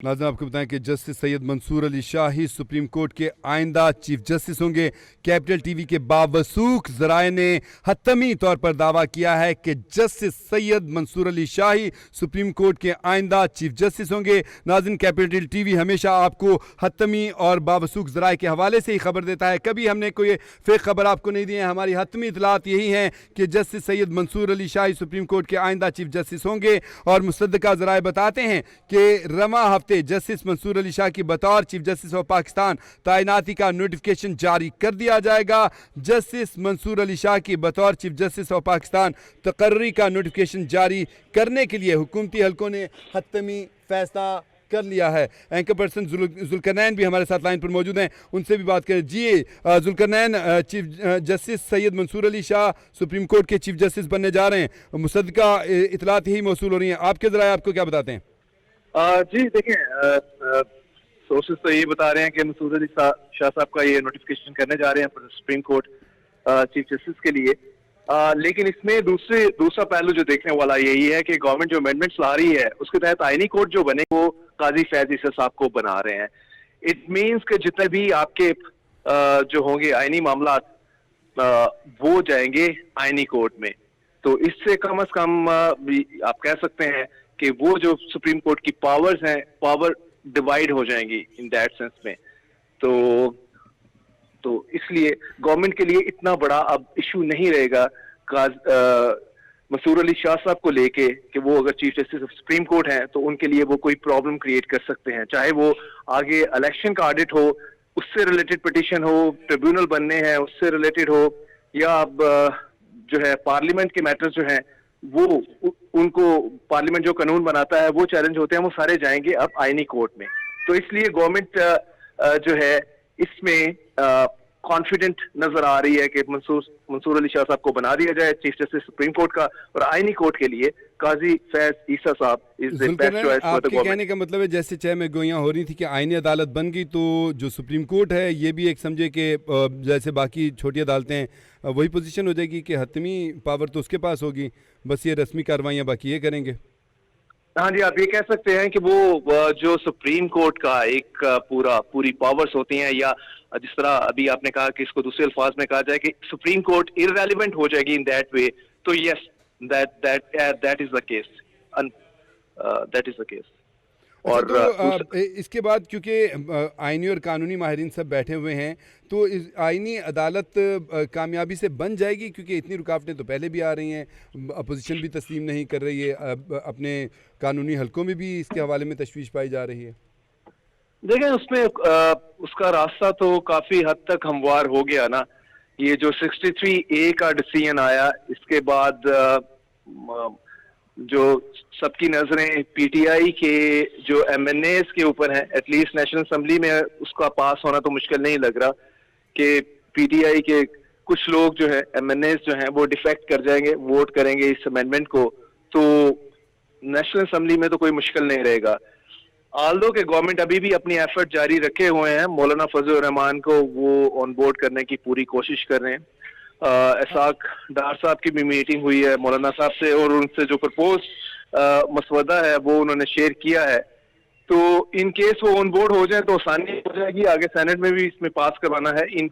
नाज़रीन, आपको बताएं कि जस्टिस सैयद मंसूर अली शाह ही सुप्रीम कोर्ट के आइंदा चीफ जस्टिस होंगे। कैपिटल टीवी के बावसूख ज़राए ने हतमी तौर पर दावा किया है कि जस्टिस सैयद मंसूर अली शाह ही सुप्रीम कोर्ट के आइंदा चीफ जस्टिस होंगे। नाज़रीन, कैपिटल टीवी हमेशा आपको हतमी और बावसूख ज़राए के हवाले से ही खबर देता है, कभी हमने कोई फेक खबर आपको नहीं दी है। हमारी हतमी इतलात यही है कि जस्टिस सैयद मंसूर अली शाह ही सुप्रीम कोर्ट के आइंदा चीफ जस्टिस होंगे। और मुसद्दका ज़राए बताते हैं कि रवा जस्टिस मंसूर अली शाह की बतौर चीफ जस्टिस ऑफ पाकिस्तान तैनाती का नोटिफिकेशन जारी कर दिया जाएगा। जस्टिस मंसूर अली शाह की बतौर चीफ जस्टिस ऑफ पाकिस्तान तकर्री का नोटिफिकेशन जारी करने के लिए हुकूमती हलकों ने हतमी फैसला कर लिया है। एंकर पर्सन जुल्करनैन भी हमारे साथ लाइन पर मौजूद हैं, उनसे भी बात करें। जी Zulqarnain, chief justice Syed Mansoor Ali Shah supreme court के चीफ जस्टिस बनने जा रहे हैं, मुसद्दका इतलात यही मौसूल हो रही हैं, आपके ज़राए आपको क्या बताते हैं? जी देखिए, सोर्सेस तो ये बता रहे हैं कि मंसूर अली शाह साहब का ये नोटिफिकेशन करने जा रहे हैं सुप्रीम कोर्ट चीफ जस्टिस के लिए। लेकिन इसमें दूसरा पहलू जो देखने वाला यही है कि गवर्नमेंट जो अमेंडमेंट्स ला रही है उसके तहत आईनी कोर्ट जो बने वो काजी फैज ईसा साहब को बना रहे हैं। इट मीन्स कि जितने भी आपके जो होंगे आईनी मामला वो जाएंगे आईनी कोर्ट में। तो इससे कम अज कम आप कह सकते हैं कि वो जो सुप्रीम कोर्ट की पावर्स हैं, पावर डिवाइड हो जाएंगी इन दैट सेंस में। तो इसलिए गवर्नमेंट के लिए इतना बड़ा अब इशू नहीं रहेगा मंसूर अली शाह साहब को लेके कि वो अगर chief justice of supreme court हैं तो उनके लिए वो कोई प्रॉब्लम क्रिएट कर सकते हैं, चाहे वो आगे इलेक्शन का ऑडिट हो, उससे रिलेटेड पिटीशन हो, ट्रिब्यूनल बनने हैं उससे रिलेटेड हो, या अब जो है पार्लियामेंट के मैटर्स जो हैं वो उनको पार्लियामेंट जो कानून बनाता है वो चैलेंज होते हैं, वो सारे जाएंगे अब आईनी कोर्ट में। तो इसलिए गवर्नमेंट जो है इसमें कॉन्फिडेंट नजर आ रही है कि मंसूर अली शाह साहब को बना दिया जाए चीफ जस्टिस सुप्रीम कोर्ट का, और आईनी कोर्ट के लिए काजी फैज ईसा साहब is the best choice for the government. आपके कहने का मतलब है जैसे चाहे में गोइयां हो रही थी कि आईनी अदालत बन गई तो जो सुप्रीम कोर्ट है ये भी एक समझे कि जैसे बाकी छोटी अदालतें हैं वही पोजीशन हो जाएगी कि हतमी पावर तो उसके पास होगी, बस ये रस्मी कार्रवाइयाँ बाकी ये करेंगे। हाँ जी, आप ये कह सकते हैं कि वो जो सुप्रीम कोर्ट का एक पूरी पावर्स होती हैं, या जिस तरह अभी आपने कहा कि इसको दूसरे अल्फाज में कहा जाए कि सुप्रीम कोर्ट इररेलेवेंट हो जाएगी इन दैट वे, तो yes that is the case, that is the case. और तो इसके बाद क्योंकि आईनी और कानूनी माहिरीन सब बैठे हुए हैं तो इस आईनी अदालत कामयाबी से बन जाएगी, क्योंकि इतनी रुकावटें तो पहले भी आ रही हैं, अपोजिशन भी तस्लीम नहीं कर रही है, अपने कानूनी हलकों में भी इसके हवाले में तशवीश पाई जा रही है। देखें उसमें उसका रास्ता तो काफी हद तक हमवार हो गया ना। ये जो 63A का डिसीजन आया, इसके बाद जो सबकी नजरें पीटीआई के जो एमएनएस के ऊपर हैं, एटलीस्ट नेशनल असेंबली में उसका पास होना तो मुश्किल नहीं लग रहा कि पीटीआई के कुछ लोग जो है एमएनएस जो हैं वो डिफेक्ट कर जाएंगे, वोट करेंगे इस अमेंडमेंट को, तो नेशनल असेंबली में तो कोई मुश्किल नहीं रहेगा। आल्दो के गवर्नमेंट अभी भी अपनी एफर्ट जारी रखे हुए हैं, मौलाना फजल रहमान को वो ऑन बोर्ड करने की पूरी कोशिश कर रहे हैं। इसाक डार साहब की भी मीटिंग हुई है मौलाना साहब से, और उनसे जो प्रपोज मसवदा है वो उन्होंने शेयर किया है। तो इन केस वो ऑन बोर्ड हो जाए तो आसानी हो जाएगी, आगे सेनेट में भी इसमें पास करवाना है।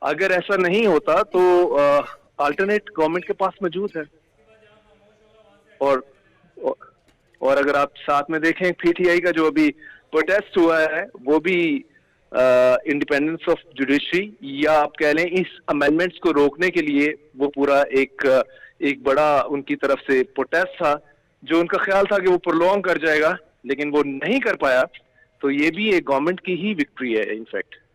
अगर ऐसा नहीं होता तो अल्टरनेट गवर्नमेंट के पास मौजूद है। और अगर आप साथ में देखें पीटीआई का जो अभी प्रोटेस्ट हुआ है वो भी इंडिपेंडेंस ऑफ जुडिशरी, या आप कह लें इस अमेंडमेंट्स को रोकने के लिए वो पूरा एक बड़ा उनकी तरफ से प्रोटेस्ट था, जो उनका ख्याल था कि वो प्रोलॉन्ग कर जाएगा लेकिन वो नहीं कर पाया। तो ये भी एक गवर्नमेंट की ही विक्ट्री है इनफैक्ट।